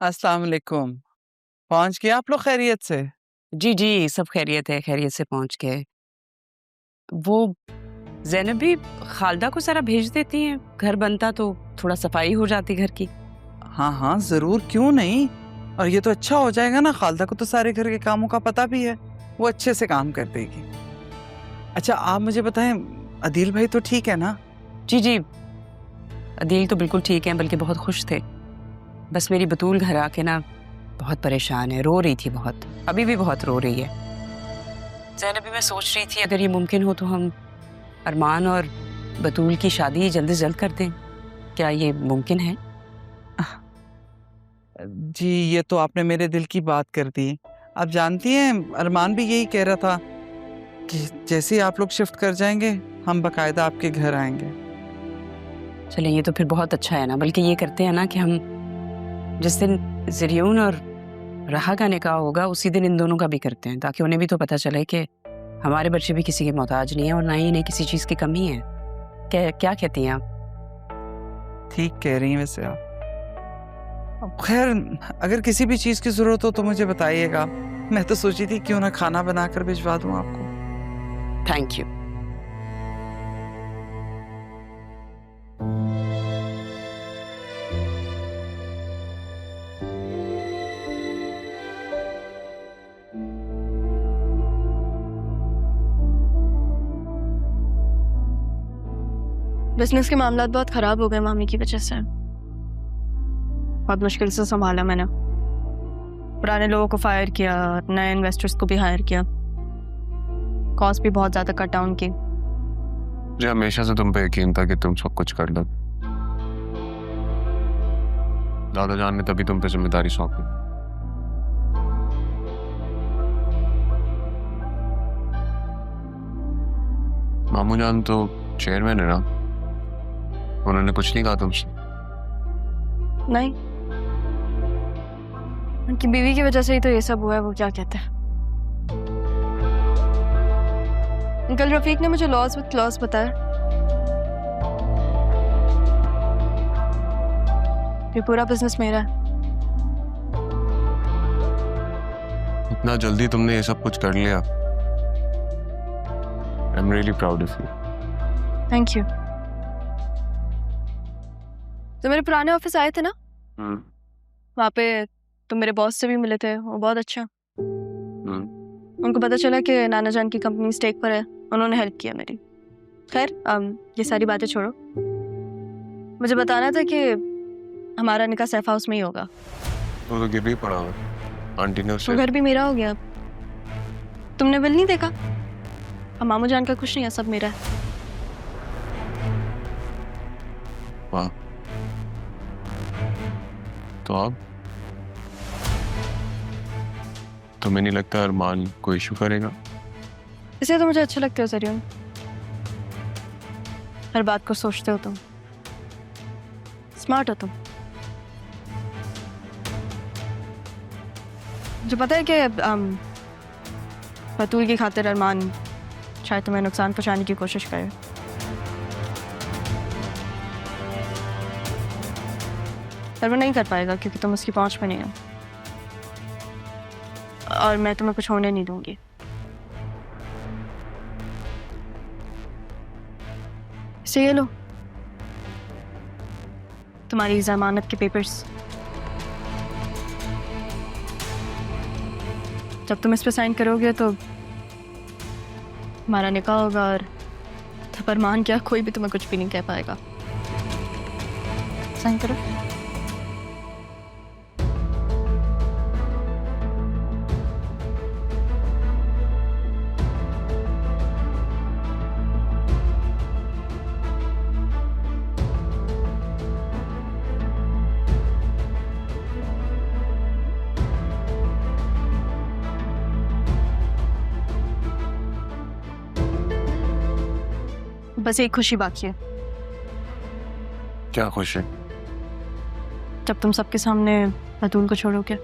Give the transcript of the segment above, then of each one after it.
अस्सलाम वालेकुम। पहुँच गए आप लोग खैरियत से? जी, जी, सब खैरियत है, खैरियत से पहुँच गए। वो ज़ैनब भी खालदा को ज़रा भेज देती हैं, घर बनता तो थोड़ा सफाई हो जाती घर की। हाँ, हाँ, ज़रूर क्यों नहीं? और ये तो अच्छा हो जाएगा ना, खालदा को तो सारे घर के कामों का पता भी है। वो अच्छे से काम कर देगी। अच्छा आप मुझे बताएँ अदील भाई तो ठीक है ना? जी, जी, अदील तो बिल्कुल ठीक हैं, बल्कि बहुत खुश थे। बस मेरी बतूल घर आके ना बहुत परेशान है, रो रही थी बहुत, अभी भी बहुत रो रही है। ज़ैनब भी मैं सोच रही थी अगर ये मुमकिन हो तो हम अरमान और बतूल की शादी जल्द से जल्द कर दें। क्या ये मुमकिन है? जी, ये तो आपने मेरे दिल की बात कर दी। आप जानती हैं अरमान भी यही कह रहा था कि जैसे ही आप लोग शिफ्ट कर जाएँगे, हम बाकायदा आपके घर आएँगे। चलिए ये तो फिर बहुत अच्छा है ना, बल्कि ये करते हैं ना कि हम जिस दिन ज़रियून और राहा का निकाह होगा उसी दिन इन दोनों का भी करते हैं, ताकि उन्हें भी तो पता चले कि हमारे बच्चे भी किसी के मोहताज नहीं है और ना ही इन्हें किसी चीज़ की कमी है। क्या क्या कहती हैं आप? ठीक कह रही हैं वैसे आप। अब खैर अगर किसी भी चीज़ की ज़रूरत हो तो मुझे बताइएगा। मैं तो सोची थी क्यों ना खाना बनाकर भिजवा दूँ आपको। Thank you. बिजनेस के मामलात बहुत खराब हो गए मामी की वजह से। बहुत मुश्किल से संभाला मैंने। पुराने लोगों को फायर किया, नए इन्वेस्टर्स को भी हायर किया। कॉस्ट भी बहुत ज्यादा कट डाउन की। मुझे हमेशा से तुम पे यकीन था कि तुम सब कुछ कर लो। दादा जान ने तभी तुम पे जिम्मेदारी सौंपी। मामू जान तो चेयरमैन है ना, उन्होंने कुछ नहीं कहा तुमसे? नहीं, उनकी बीवी की वजह से ही तो ये सब हुआ है। वो क्या कहते हैं, अंकल रफीक ने मुझे लॉस विद क्लॉज बताया। ये पूरा बिजनेस मेरा है। इतना जल्दी तुमने ये सब कुछ कर लिया। I am really proud of you. Thank you. तो मेरे पुराने ऑफिस आए थे ना, वहाँ पे तुम मेरे बॉस से भी मिले थे। वो बहुत अच्छा। उनको पता चला कि नाना जान की कंपनी स्टेक पर है, उन्होंने हेल्प किया मेरी। खैर ये सारी बातें छोड़ो, मुझे बताना था कि हमारा निकाह सैफ हाउस में ही होगा। वो तो गिर भी पड़ा हुआ, आंटी ने वो उसे। घर भी मेरा हो गया। तुमने बिल नहीं देखा? अब मामू जान का कुछ नहीं है, सब मेरा है। वाह, तो अब तुम्हें नहीं लगता अरमान कोई इशू करेगा? इसलिए तो मुझे अच्छा लगता है ज़रियून। हर बात को सोचते हो तुम, स्मार्ट हो तुम। मुझे पता है कि बतूल की खातिर अरमान शायद तुम्हें नुकसान पहुंचाने की कोशिश करे, पर वो नहीं कर पाएगा क्योंकि तुम उसकी पहुंच में नहीं हो, और मैं तुम्हें कुछ होने नहीं दूंगी। इसे ये लो, तुम्हारी जमानत के पेपर्स। जब तुम इस पे साइन करोगे तो हमारा निकाह होगा, और तब अरमान क्या, कोई भी तुम्हें कुछ भी नहीं कह पाएगा। साइन करो। बस एक खुशी बाकी है। क्या खुश है? जब तुम सबके सामने बतूल को छोड़ोगे।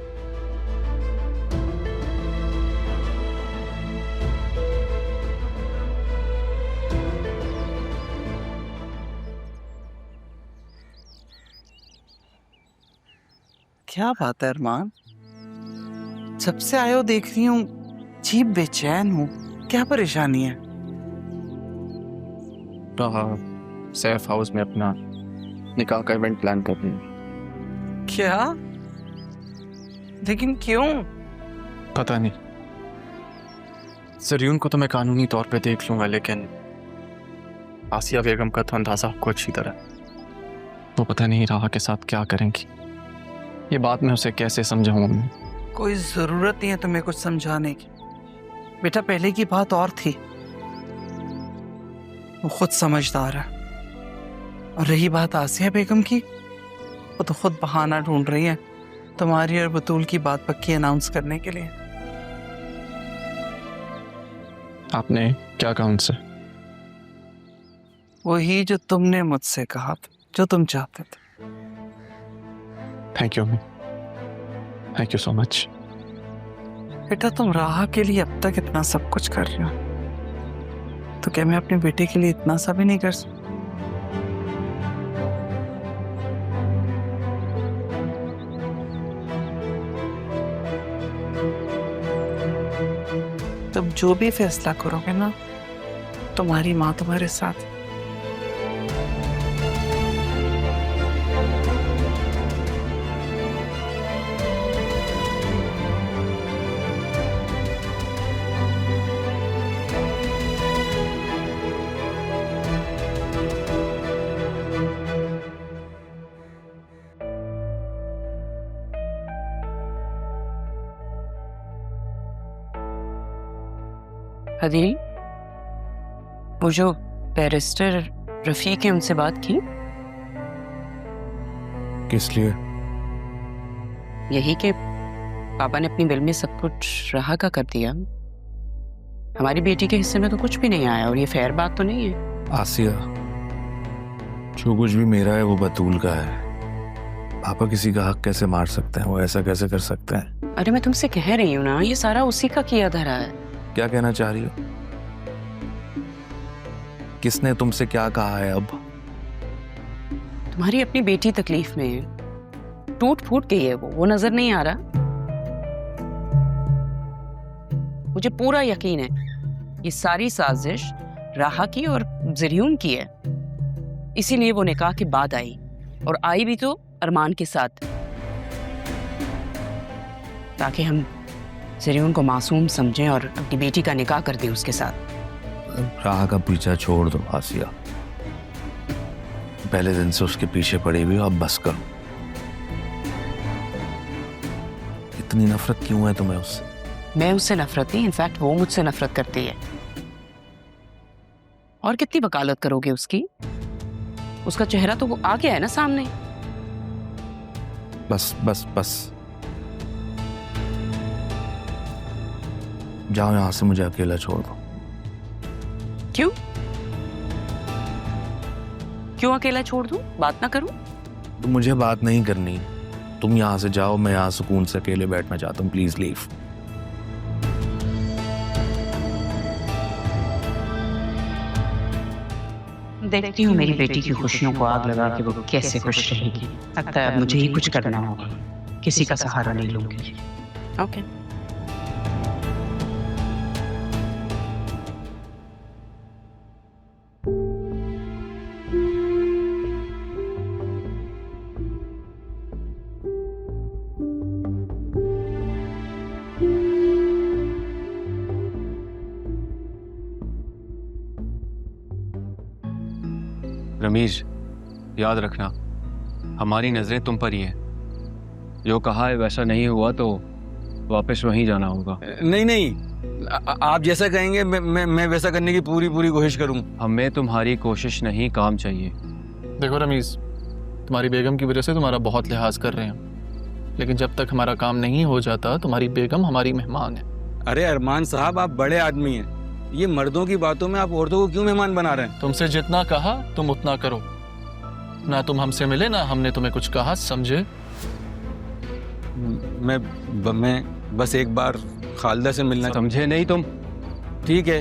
क्या बात है अरमान, जब से आए हो देख रही हूँ अजीब बेचैन हूँ, क्या परेशानी है? सैफ हाउस में अपना निकाह का इवेंट प्लान कर रही हूँ। क्या? लेकिन क्यों? पता नहीं, जरीन को तो मैं कानूनी तौर पे देख लूंगा, लेकिन आसिया बेगम का तो अंदाजा आपको अच्छी तरह। वो पता नहीं राहा के साथ क्या करेंगी। ये बात मैं उसे कैसे समझाऊं? कोई जरूरत नहीं है तुम्हें कुछ समझाने की बेटा, पहले की बात और थी। वो खुद समझदार है। और रही बात आसिया बेगम की, वो तो खुद बहाना ढूंढ रही है तुम्हारी और बतूल की बात पक्की अनाउंस करने के लिए। आपने क्या कहा उनसे? वही जो तुमने मुझसे कहा था, जो तुम चाहते थे। Thank you, thank you so much. बेटा तुम राह के लिए अब तक इतना सब कुछ कर रहे हो, तो क्या मैं अपने बेटे के लिए इतना सा भी नहीं कर सकता? तुम जो भी फैसला करोगे ना, तुम्हारी माँ तुम्हारे साथ। अदील, वो जो बैरिस्टर रफीक है उनसे बात की? किस लिए? यही कि पापा ने अपनी बिल में सब कुछ राहा का कर दिया। हमारी बेटी के हिस्से में तो कुछ भी नहीं आया, और ये फेयर बात तो नहीं है। आसिया, जो कुछ भी मेरा है वो बतूल का है। पापा किसी का हक कैसे मार सकते हैं? वो ऐसा कैसे कर सकते हैं? अरे मैं तुमसे कह रही हूँ ना, ये सारा उसी का किया धरा है। क्या कहना चाह रही हो? किसने तुमसे क्या कहा है? अब तुम्हारी अपनी बेटी तकलीफ में है, टूट फूट गई है वो नजर नहीं आ रहा? मुझे पूरा यकीन है ये सारी साजिश राहा की और जरीन की है। इसीलिए वो निकाह के बाद आई, और आई भी तो अरमान के साथ, ताकि हम जरीन को मासूम समझें और अपनी बेटी का निकाह कर दें उसके साथ। राह का पीछा छोड़ दो आसिया, पहले दिन से उसके पीछे पड़ी हुई हो, अब बस करो। इतनी नफरत क्यों है तुम्हें उससे? मैं उससे नफरत नहीं, इनफैक्ट वो मुझसे नफरत करती है। और कितनी वकालत करोगे उसकी? उसका चेहरा तो आ गया है ना सामने। बस बस बस, जाओ यहां से, मुझे अकेला छोड़ दो। क्यों? क्यों अकेला छोड़ दूं? बात ना करूं? तो मुझे बात नहीं करनी, तुम यहां से जाओ। मैं यहां सुकून से अकेले बैठना चाहता हूँ। Please leave. देखती हूँ मेरी बेटी की खुशियों को आग लगा के वो कैसे खुश रहेगी। लगता है अब मुझे ही कुछ करना होगा, किसी का सहारा नहीं लूंगी। ओके। रमीज, याद रखना हमारी नजरें तुम पर ही हैं। जो कहा है वैसा नहीं हुआ तो वापस वहीं जाना होगा। नहीं नहीं, आप जैसा कहेंगे मैं वैसा करने की पूरी कोशिश करूंगा। हमें तुम्हारी कोशिश नहीं, काम चाहिए। देखो रमीज, तुम्हारी बेगम की वजह से तुम्हारा बहुत लिहाज कर रहे हैं, लेकिन जब तक हमारा काम नहीं हो जाता तुम्हारी बेगम हमारी मेहमान है। अरे अरमान साहब, आप बड़े आदमी हैं, ये मर्दों की बातों में आप औरतों को क्यों मेहमान बना रहे हैं? तुमसे जितना कहा तुम उतना करो। ना तुम हमसे मिले ना हमने तुम्हें कुछ कहा, समझे? मैं बस एक बार खालिदा से मिलना। समझे नहीं तुम? ठीक है,